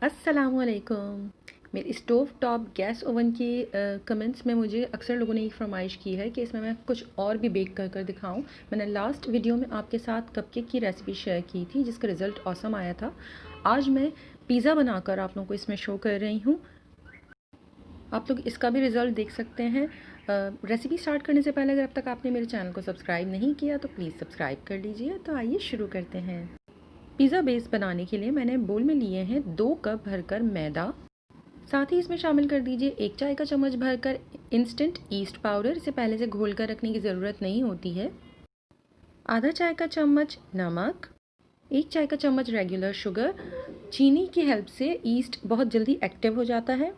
अस्सलामुअलैकुम। मेरी stove top gas oven की कमेंट्स में मुझे अक्सर लोगों ने एक फरमाइश की है कि इसमें मैं कुछ और भी बेक कर कर दिखाऊं। मैंने लास्ट वीडियो में आपके साथ कपकेक की रेसिपी शेयर की थी जिसका रिज़ल्ट ऑसम आया था। आज मैं पिज़्ज़ा बनाकर आप लोगों को इसमें शो कर रही हूँ। आप लोग इसका भी रिज़ल्ट देख सकते हैं। रेसिपी स्टार्ट करने से पहले अगर अब तक आपने मेरे चैनल को सब्सक्राइब नहीं किया तो प्लीज़ सब्सक्राइब कर लीजिए। तो आइए शुरू करते हैं। पिज़्ज़ा बेस बनाने के लिए मैंने बोल में लिए हैं 2 कप भरकर मैदा। साथ ही इसमें शामिल कर दीजिए 1 चाय का चम्मच भरकर इंस्टेंट ईस्ट पाउडर। इसे पहले से घोल कर रखने की ज़रूरत नहीं होती है। आधा चाय का चम्मच नमक, 1 चाय का चम्मच रेगुलर शुगर। चीनी की हेल्प से ईस्ट बहुत जल्दी एक्टिव हो जाता है।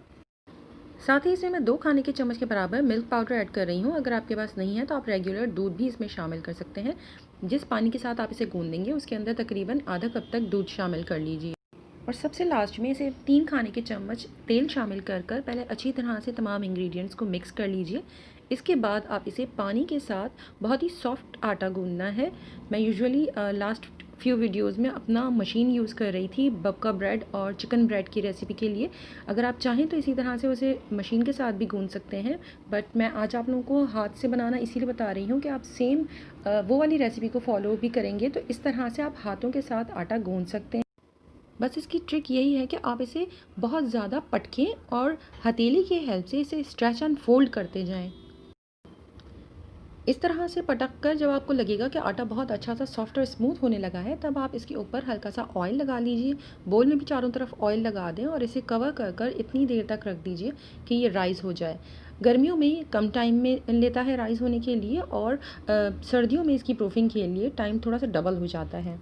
साथ ही इसमें मैं 2 खाने के चम्मच के बराबर मिल्क पाउडर ऐड कर रही हूँ। अगर आपके पास नहीं है तो आप रेगुलर दूध भी इसमें शामिल कर सकते हैं। जिस पानी के साथ आप इसे गूंदेंगे उसके अंदर तकरीबन आधा कप तक दूध शामिल कर लीजिए। और सबसे लास्ट में इसे 3 खाने के चम्मच तेल शामिल कर कर पहले अच्छी तरह से तमाम इंग्रेडिएंट्स को मिक्स कर लीजिए। इसके बाद आप इसे पानी के साथ बहुत ही सॉफ्ट आटा गूंदना है। मैं यूजुअली लास्ट फ्यू वीडियोस में अपना मशीन यूज़ कर रही थी बक्का ब्रेड और चिकन ब्रेड की रेसिपी के लिए। अगर आप चाहें तो इसी तरह से उसे मशीन के साथ भी गूंद सकते हैं, बट मैं आज आप लोगों को हाथ से बनाना इसीलिए बता रही हूँ कि आप सेम वो वाली रेसिपी को फॉलो भी करेंगे तो इस तरह से आप हाथों के साथ आटा गूंद सकते हैं। बस इसकी ट्रिक यही है कि आप इसे बहुत ज़्यादा पटकें और हथेली की हेल्प से इसे स्ट्रेच एंड फोल्ड करते जाएं। इस तरह से पटक कर जब आपको लगेगा कि आटा बहुत अच्छा सा सॉफ्ट और स्मूथ होने लगा है तब आप इसके ऊपर हल्का सा ऑयल लगा लीजिए। बोल में भी चारों तरफ ऑयल लगा दें और इसे कवर कर कर इतनी देर तक रख दीजिए कि ये राइज़ हो जाए। गर्मियों में कम टाइम में लेता है राइज़ होने के लिए और सर्दियों में इसकी प्रूफिंग के लिए टाइम थोड़ा सा डबल हो जाता है।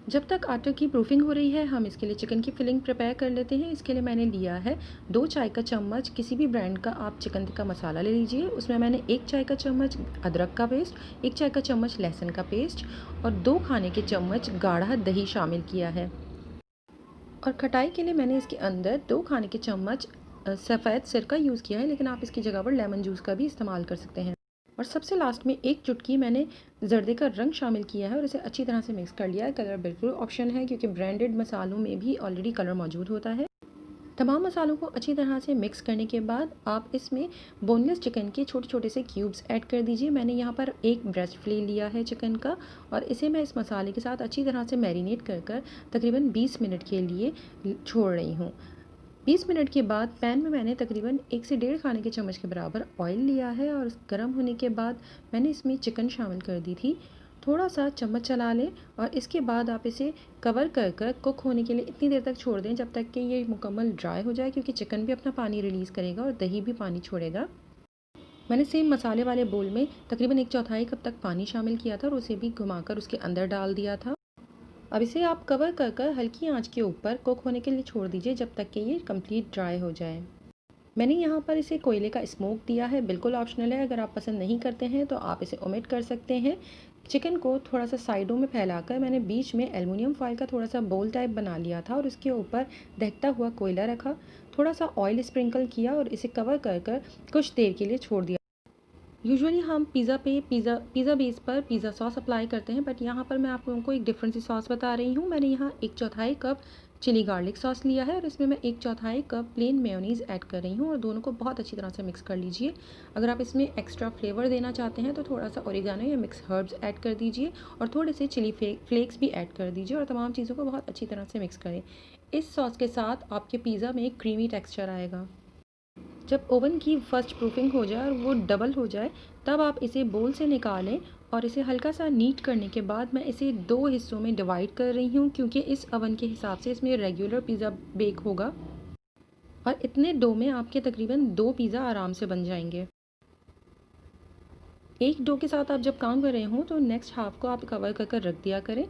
जब तक आटे की प्रूफिंग हो रही है हम इसके लिए चिकन की फिलिंग प्रिपेयर कर लेते हैं। इसके लिए मैंने लिया है 2 चाय का चम्मच किसी भी ब्रांड का आप चिकन टिक्का मसाला ले लीजिए। उसमें मैंने 1 चाय का चम्मच अदरक का पेस्ट, 1 चाय का चम्मच लहसुन का पेस्ट और 2 खाने के चम्मच गाढ़ा दही शामिल किया है। और खटाई के लिए मैंने इसके अंदर 2 खाने के चम्मच सफ़ेद सिरका यूज़ किया है, लेकिन आप इसकी जगह पर लेमन जूस का भी इस्तेमाल कर सकते हैं। और सबसे लास्ट में 1 चुटकी मैंने ज़र्दे का रंग शामिल किया है और इसे अच्छी तरह से मिक्स कर लिया है। कलर बिल्कुल ऑप्शन है क्योंकि ब्रांडेड मसालों में भी ऑलरेडी कलर मौजूद होता है। तमाम मसालों को अच्छी तरह से मिक्स करने के बाद आप इसमें बोनलेस चिकन के छोटे छोटे से क्यूब्स ऐड कर दीजिए। मैंने यहाँ पर एक ब्रेस्ट फिले लिया है चिकन का और इसे मैं इस मसाले के साथ अच्छी तरह से मैरिनेट कर कर तकरीबन 20 मिनट के लिए छोड़ रही हूँ। 20 मिनट के बाद पैन में मैंने तकरीबन 1 से 1.5 खाने के चम्मच के बराबर ऑयल लिया है और गर्म होने के बाद मैंने इसमें चिकन शामिल कर दी थी। थोड़ा सा चम्मच चला लें और इसके बाद आप इसे कवर कर कर कुक होने के लिए इतनी देर तक छोड़ दें जब तक कि ये मुकम्मल ड्राई हो जाए, क्योंकि चिकन भी अपना पानी रिलीज़ करेगा और दही भी पानी छोड़ेगा। मैंने सेम मसाले वाले बोल में तकरीबन 1/4 कप तक पानी शामिल किया था और उसे भी घुमाकर उसके अंदर डाल दिया था। अब इसे आप कवर कर कर हल्की आंच के ऊपर कुक होने के लिए छोड़ दीजिए जब तक कि ये कंप्लीट ड्राई हो जाए। मैंने यहाँ पर इसे कोयले का स्मोक दिया है, बिल्कुल ऑप्शनल है। अगर आप पसंद नहीं करते हैं तो आप इसे ओमिट कर सकते हैं। चिकन को थोड़ा सा साइडों में फैलाकर मैंने बीच में एल्युमिनियम फॉयल का थोड़ा सा बोल टाइप बना लिया था और उसके ऊपर दहकता हुआ कोयला रखा, थोड़ा सा ऑयल स्प्रिंकल किया और इसे कवर कर कर कुछ देर के लिए छोड़ दिया। यूजुअली हम पिज़्ज़ा बेस पर पिज़्ज़ा सॉस अप्लाई करते हैं, बट यहाँ पर मैं आप लोगों को एक डिफरेंट सी सॉस बता रही हूँ। मैंने यहाँ 1/4 कप चिली गार्लिक सॉस लिया है और इसमें मैं 1/4 कप प्लेन मेयोनीज़ ऐड कर रही हूँ और दोनों को बहुत अच्छी तरह से मिक्स कर लीजिए। अगर आप इसमें एक्स्ट्रा फ्लेवर देना चाहते हैं तो थोड़ा सा ओरिगानो या मिक्स हर्ब्स ऐड कर दीजिए और थोड़े से चिली फ्लेक्स भी ऐड कर दीजिए और तमाम चीज़ों को बहुत अच्छी तरह से मिक्स करें। इस सॉस के साथ आपके पिज़्ज़ा में एक क्रीमी टेक्स्चर आएगा। जब ओवन की फर्स्ट प्रूफिंग हो जाए और वो डबल हो जाए तब आप इसे बोल से निकालें और इसे हल्का सा नीट करने के बाद मैं इसे 2 हिस्सों में डिवाइड कर रही हूँ, क्योंकि इस ओवन के हिसाब से इसमें रेगुलर पिज़्ज़ा बेक होगा और इतने डो में आपके तकरीबन 2 पिज़्ज़ा आराम से बन जाएंगे। एक डो के साथ आप जब काम कर रहे हों तो नेक्स्ट हाफ को आप कवर कर कर रख दिया करें।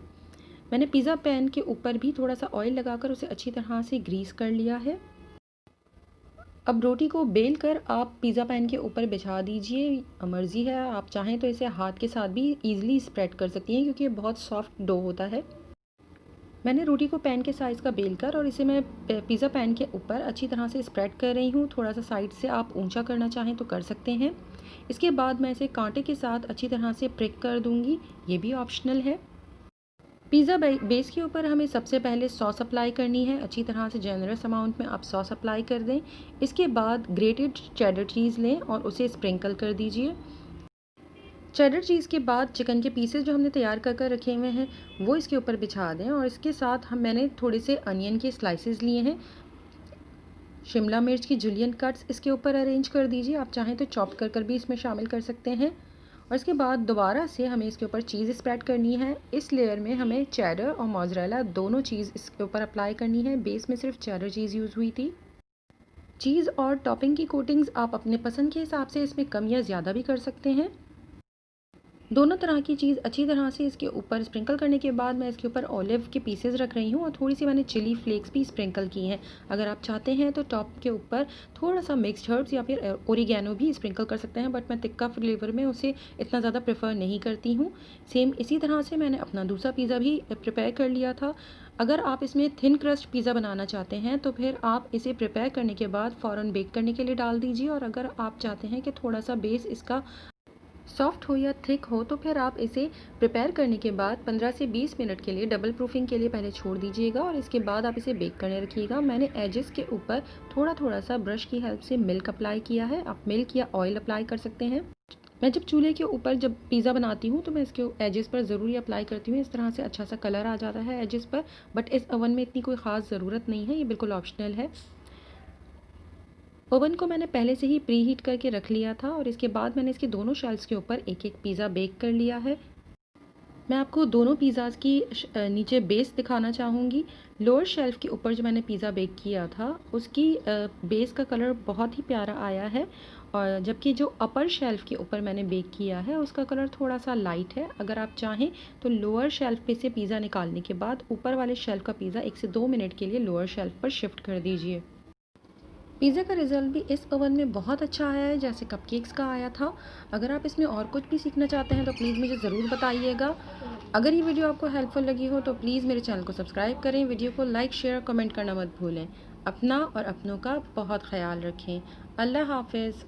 मैंने पिज़्ज़ा पैन के ऊपर भी थोड़ा सा ऑयल लगाकर उसे अच्छी तरह से ग्रीस कर लिया है। अब रोटी को बेल कर आप पिज़्ज़ा पैन के ऊपर बिछा दीजिए। मर्ज़ी है, आप चाहें तो इसे हाथ के साथ भी ईज़िली स्प्रेड कर सकती हैं क्योंकि ये बहुत सॉफ्ट डो होता है। मैंने रोटी को पैन के साइज़ का बेल कर और इसे मैं पिज़्ज़ा पैन के ऊपर अच्छी तरह से स्प्रेड कर रही हूँ। थोड़ा सा साइड से आप ऊंचा करना चाहें तो कर सकते हैं। इसके बाद मैं इसे कांटे के साथ अच्छी तरह से प्रिक कर दूँगी, ये भी ऑप्शनल है। पिज़्ज़ा बेस के ऊपर हमें सबसे पहले सॉस अप्लाई करनी है। अच्छी तरह से जेनरस अमाउंट में आप सॉस अप्लाई कर दें। इसके बाद ग्रेटेड चेडर चीज़ लें और उसे स्प्रिंकल कर दीजिए। चेडर चीज़ के बाद चिकन के पीसेस जो हमने तैयार कर रखे हुए हैं वो इसके ऊपर बिछा दें और इसके साथ मैंने थोड़े से अनियन के स्लाइसेस लिए हैं। शिमला मिर्च की जुलियन कट्स इसके ऊपर अरेंज कर दीजिए। आप चाहें तो चॉप कर भी इसमें शामिल कर सकते हैं। और इसके बाद दोबारा से हमें इसके ऊपर चीज़ स्प्रेड करनी है। इस लेयर में हमें चेडर और मोज़रेला दोनों चीज़ इसके ऊपर अप्लाई करनी है। बेस में सिर्फ चेडर चीज़ यूज़ हुई थी। चीज़ और टॉपिंग की कोटिंग्स आप अपने पसंद के हिसाब से इसमें कम या ज़्यादा भी कर सकते हैं। दोनों तरह की चीज़ अच्छी तरह से इसके ऊपर स्प्रिंकल करने के बाद मैं इसके ऊपर ऑलिव के पीसेस रख रही हूँ और थोड़ी सी मैंने चिली फ्लेक्स भी स्प्रिंकल की हैं। अगर आप चाहते हैं तो टॉप के ऊपर थोड़ा सा मिक्स्ड हर्ब्स या फिर ओरिगैनो भी स्प्रिंकल कर सकते हैं, बट मैं तिक्का फ्लेवर में उसे इतना ज़्यादा प्रेफर नहीं करती हूँ। सेम इसी तरह से मैंने अपना दूसरा पिज़्ज़ा भी प्रिपेयर कर लिया था। अगर आप इसमें थिन क्रस्ट पिज़्ज़ा बनाना चाहते हैं तो फिर आप इसे प्रिपेयर करने के बाद फ़ौरन बेक करने के लिए डाल दीजिए, और अगर आप चाहते हैं कि थोड़ा सा बेस इसका सॉफ्ट हो या थिक हो तो फिर आप इसे प्रिपेयर करने के बाद 15 से 20 मिनट के लिए डबल प्रूफिंग के लिए पहले छोड़ दीजिएगा और इसके बाद आप इसे बेक करने रखिएगा। मैंने एजेस के ऊपर थोड़ा थोड़ा सा ब्रश की हेल्प से मिल्क अप्लाई किया है। आप मिल्क या ऑयल अप्लाई कर सकते हैं। मैं जब चूल्हे के ऊपर जब पिज़्ज़ा बनाती हूँ तो मैं इसके एजेस पर ज़रूरी अप्लाई करती हूँ। इस तरह से अच्छा सा कलर आ जाता है एजेस पर, बट इस ओवन में इतनी कोई ख़ास ज़रूरत नहीं है, ये बिल्कुल ऑप्शनल है। ओवन को मैंने पहले से ही प्री हीट करके रख लिया था और इसके बाद मैंने इसके दोनों शेल्फ्स के ऊपर एक एक पिज़्ज़ा बेक कर लिया है। मैं आपको दोनों पिज़्ज़ाज़ की नीचे बेस दिखाना चाहूँगी। लोअर शेल्फ़ के ऊपर जो मैंने पिज़्ज़ा बेक किया था उसकी बेस का कलर बहुत ही प्यारा आया है, और जबकि जो अपर शेल्फ़ के ऊपर मैंने बेक किया है उसका कलर थोड़ा सा लाइट है। अगर आप चाहें तो लोअर शेल्फ़ पे से पिज़्ज़ा निकालने के बाद ऊपर वाले शेल्फ़ का पिज़्ज़ा 1 से 2 मिनट के लिए लोअर शेल्फ़ पर शिफ्ट कर दीजिए। पिज़्ज़ा का रिज़ल्ट भी इस ओवन में बहुत अच्छा आया है, जैसे कपकेक्स का आया था। अगर आप इसमें और कुछ भी सीखना चाहते हैं तो प्लीज़ मुझे ज़रूर बताइएगा। अगर ये वीडियो आपको हेल्पफुल लगी हो तो प्लीज़ मेरे चैनल को सब्सक्राइब करें, वीडियो को लाइक शेयर कमेंट करना मत भूलें। अपना और अपनों का बहुत ख्याल रखें। अल्लाह हाफ़िज़।